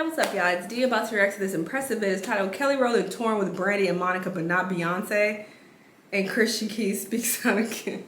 Hey, what's up, y'all? It's D about to react to this impressive video titled Kelly Rowland touring with Brandy and Monica but not Beyonce, and Christian Keys speaks out again.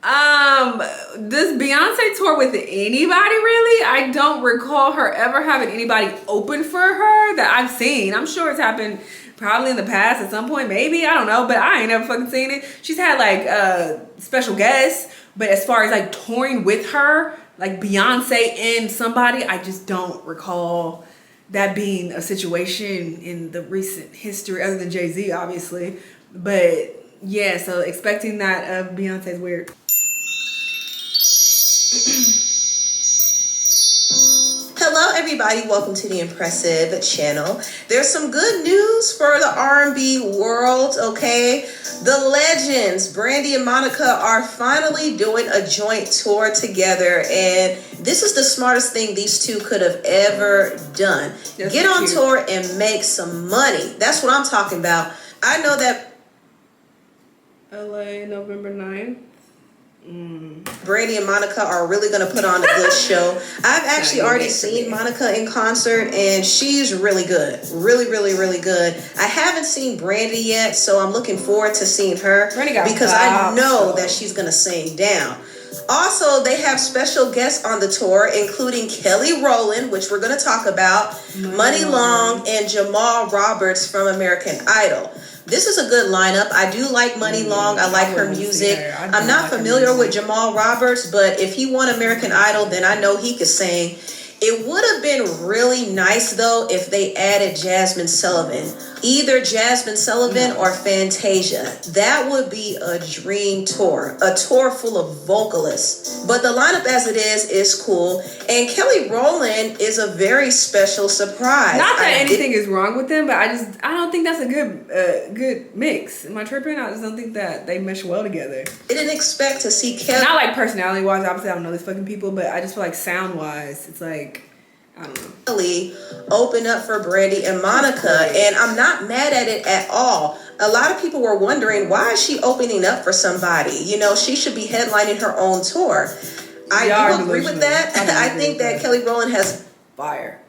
Does Beyonce tour with anybody really? I don't recall her ever having anybody open for her that I've seen. I'm sure it's happened probably in the past at some point, maybe, I don't know, but I ain't never fucking seen it. She's had like special guests, but as far as like touring with her, like Beyonce and somebody, I just don't recall that being a situation in the recent history, other than Jay-Z, obviously. But yeah, so expecting that of Beyonce's weird. Hello everybody, welcome to the Impressive channel. There's some good news for the R&B world, okay? The legends, Brandy and Monica, are finally doing a joint tour together, and this is the smartest thing these two could have ever done. Get on tour and make some money. That's what I'm talking about. I know that LA, November 9th. Brandy and Monica are really going to put on a good show. I've actually already seen Monica in concert, and she's really good. Really good. I haven't seen Brandy yet, so I'm looking forward to seeing her because I know that she's going to sing down. Also, they have special guests on the tour, including Kelly Rowland, which we're going to talk about, Money Long, and Jamal Roberts from American Idol. This is a good lineup. I do like Money Long. I like her music. I'm not familiar with Jamal Roberts, but if he won American Idol, then I know he could sing. It would have been really nice, though, if they added Jasmine Sullivan. Either Jasmine Sullivan or Fantasia. That would be a dream tour. A tour full of vocalists. But the lineup as it is cool. And Kelly Rowland is a very special surprise. Not that anything is wrong with them, but I don't think that's a good mix. Am I tripping? I just don't think that they mesh well together. I didn't expect to see Kelly. Not like personality wise, obviously I don't know these fucking people, but I just feel like sound wise, it's like, I don't know. Kelly open up for Brandy and Monica, and I'm not mad at it at all. A lot of people were wondering, why is she opening up for somebody? You know, she should be headlining her own tour. I do agree with that. I think that Kelly Rowland has fire.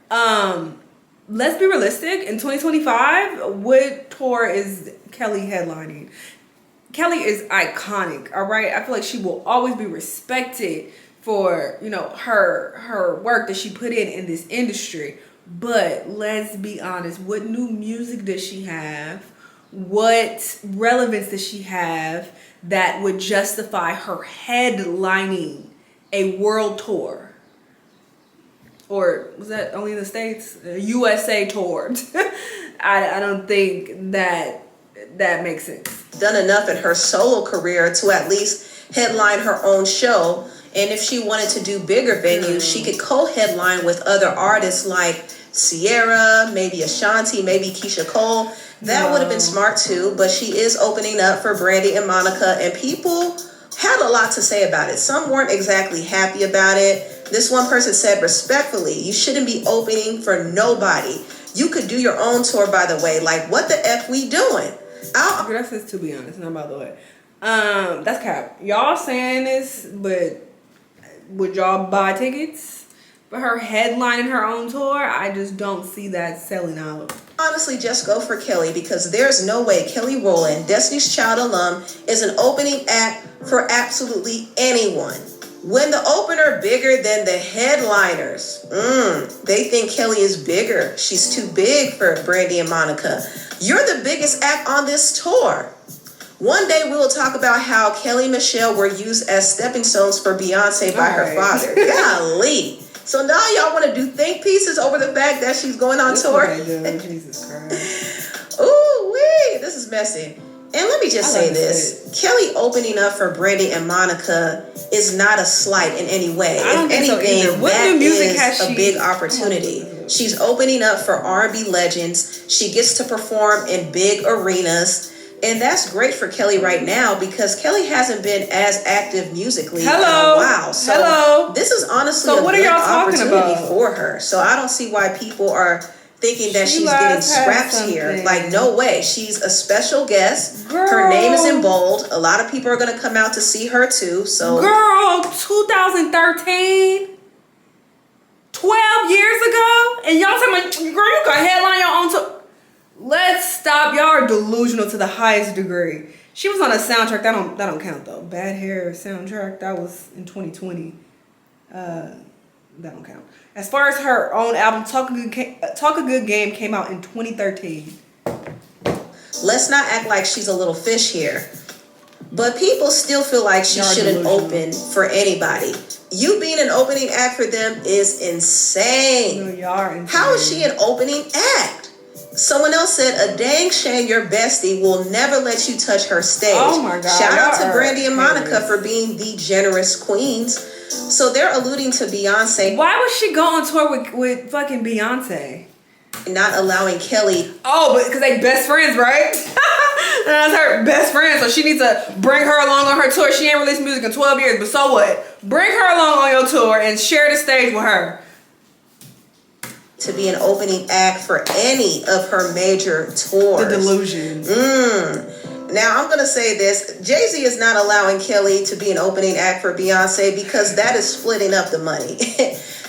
Let's be realistic. In 2025, what tour is Kelly headlining? Kelly is iconic, all right? I feel like she will always be respected for, you know, her work that she put in this industry. But let's be honest, what new music does she have? What relevance does she have that would justify her headlining a world tour? Or was that only in the States? USA tour. I don't think that makes sense. Done enough in her solo career to at least headline her own show. And if she wanted to do bigger venues, she could co-headline with other artists like Sierra, maybe Ashanti, maybe Keisha Cole. That would have been smart too, but she is opening up for Brandy and Monica, and people had a lot to say about it. Some weren't exactly happy about it. This one person said, respectfully, you shouldn't be opening for nobody. You could do your own tour, by the way. Like, what the F we doing? That's just, to be honest, not by the way. That's cap. Y'all saying this, but would y'all buy tickets for her headlining her own tour? I just don't see that selling out. Honestly, just go for Kelly, because there's no way Kelly Rowland, Destiny's Child alum, is an opening act for absolutely anyone. When the opener bigger than the headliners, they think Kelly is bigger. She's too big for Brandy and Monica. You're the biggest act on this tour. One day we will talk about how Kelly and Michelle were used as stepping stones for Beyonce by her father. Golly. So now y'all want to do think pieces over the fact that she's going on tour? Jesus Christ. Ooh, wee. This is messy. And let me just say this. Kelly opening up for Brandy and Monica is not a slight in any way. If anything, that is a big opportunity. She's opening up for R&B legends. She gets to perform in big arenas. And that's great for Kelly right now, because Kelly hasn't been as active musically in a while. So this is honestly a good opportunity for her. So I don't see why people are thinking that she's getting scraps here. Like, no way. She's a special guest. Girl. Her name is in bold. A lot of people are going to come out to see her too. So, girl, 2013, 12 years ago, and y'all talking about, girl, you can headline your own tour. Let's stop. Y'all are delusional to the highest degree. She was on a soundtrack. That don't count though. Bad Hair soundtrack. That was in 2020. That don't count. As far as her own album, Talk a Good Game came out in 2013. Let's not act like she's a little fish here. But people still feel like she shouldn't open for anybody. You being an opening act for them is insane. No, y'all are insane. How is she an opening act? Someone else said, a dang shame your bestie will never let you touch her stage. Oh my God. Shout out to Brandy and Monica for being the generous queens. So they're alluding to Beyonce. Why would she go on tour with fucking Beyonce? Not allowing Kelly. Oh, but because they best friends, right? That's her best friend, so she needs to bring her along on her tour. She ain't released music in 12 years, but so what? Bring her along on your tour and share the stage with her. To be an opening act for any of her major tours. The delusion. Now, I'm going to say this. Jay-Z is not allowing Kelly to be an opening act for Beyonce because that is splitting up the money.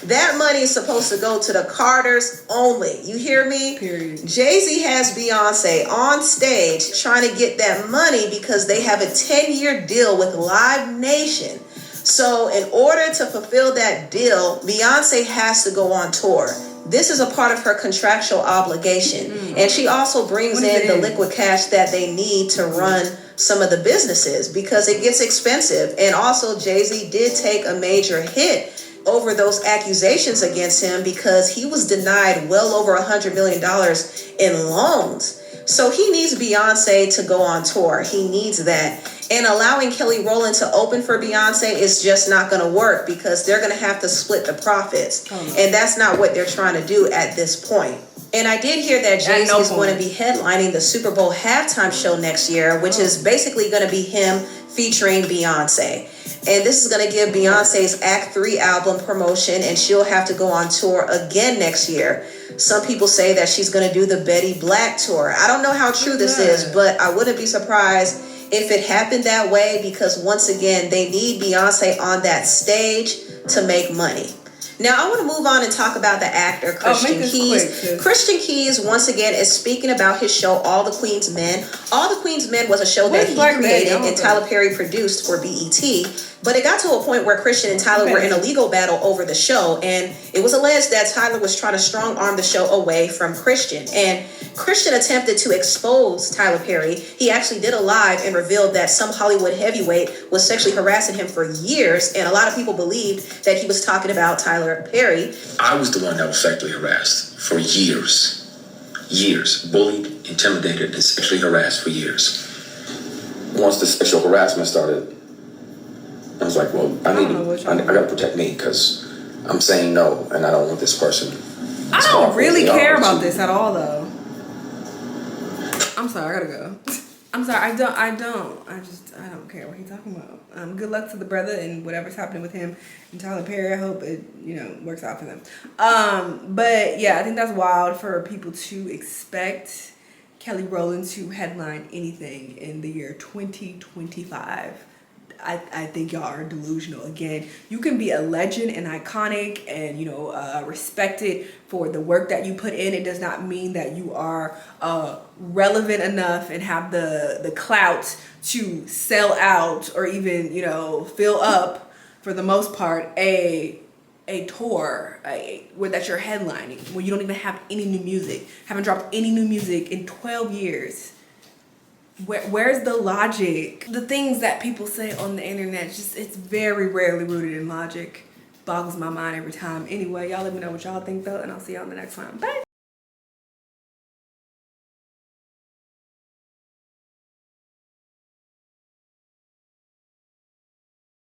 That money is supposed to go to the Carters only. You hear me? Period. Jay-Z has Beyonce on stage trying to get that money because they have a 10-year deal with Live Nation. So in order to fulfill that deal, Beyonce has to go on tour. This is a part of her contractual obligation. And she also brings in the liquid cash that they need to run some of the businesses because it gets expensive. And also Jay-Z did take a major hit over those accusations against him because he was denied well over $100 million in loans. So he needs Beyonce to go on tour. He needs that. And allowing Kelly Rowland to open for Beyonce is just not going to work because they're going to have to split the profits. And that's not what they're trying to do at this point. And I did hear that Jay-Z is going to be headlining the Super Bowl halftime show next year, which is basically going to be him featuring Beyonce. And this is going to give Beyonce's Act 3 album promotion, and she'll have to go on tour again next year. Some people say that she's going to do the Betty Black tour. I don't know how true this is, but I wouldn't be surprised if it happened that way because, once again, they need Beyonce on that stage to make money. Now, I want to move on and talk about the actor Christian Keys. Christian Keys, once again, is speaking about his show, All the Queen's Men. All the Queen's Men was a show that he created and Tyler Perry produced for BET. But it got to a point where Christian and Tyler were in a legal battle over the show. And it was alleged that Tyler was trying to strong arm the show away from Christian. And Christian attempted to expose Tyler Perry. He actually did a live and revealed that some Hollywood heavyweight was sexually harassing him for years. And a lot of people believed that he was talking about Tyler Perry. I was the one that was sexually harassed for years. Years. Bullied, intimidated, and sexually harassed for years. Once the sexual harassment started, I was like, well, I got to protect me because I'm saying no, and I don't want this person. I don't really care about this at all, though. I'm sorry, I gotta go. I'm sorry, I don't care what he's talking about. Good luck to the brother and whatever's happening with him and Tyler Perry. I hope it, works out for them. But yeah, I think that's wild for people to expect Kelly Rowland to headline anything in the year 2025. I think y'all are delusional. Again, you can be a legend and iconic and, respected for the work that you put in. It does not mean that you are relevant enough and have the clout to sell out or even, fill up, for the most part, a tour where that you're headlining, where you don't even have any new music, haven't dropped any new music in 12 years. Where's the logic? The things that people say on the internet, it's very rarely rooted in logic. Boggles my mind every time. Anyway, y'all let me know what y'all think though, and I'll see y'all in the next one. Bye.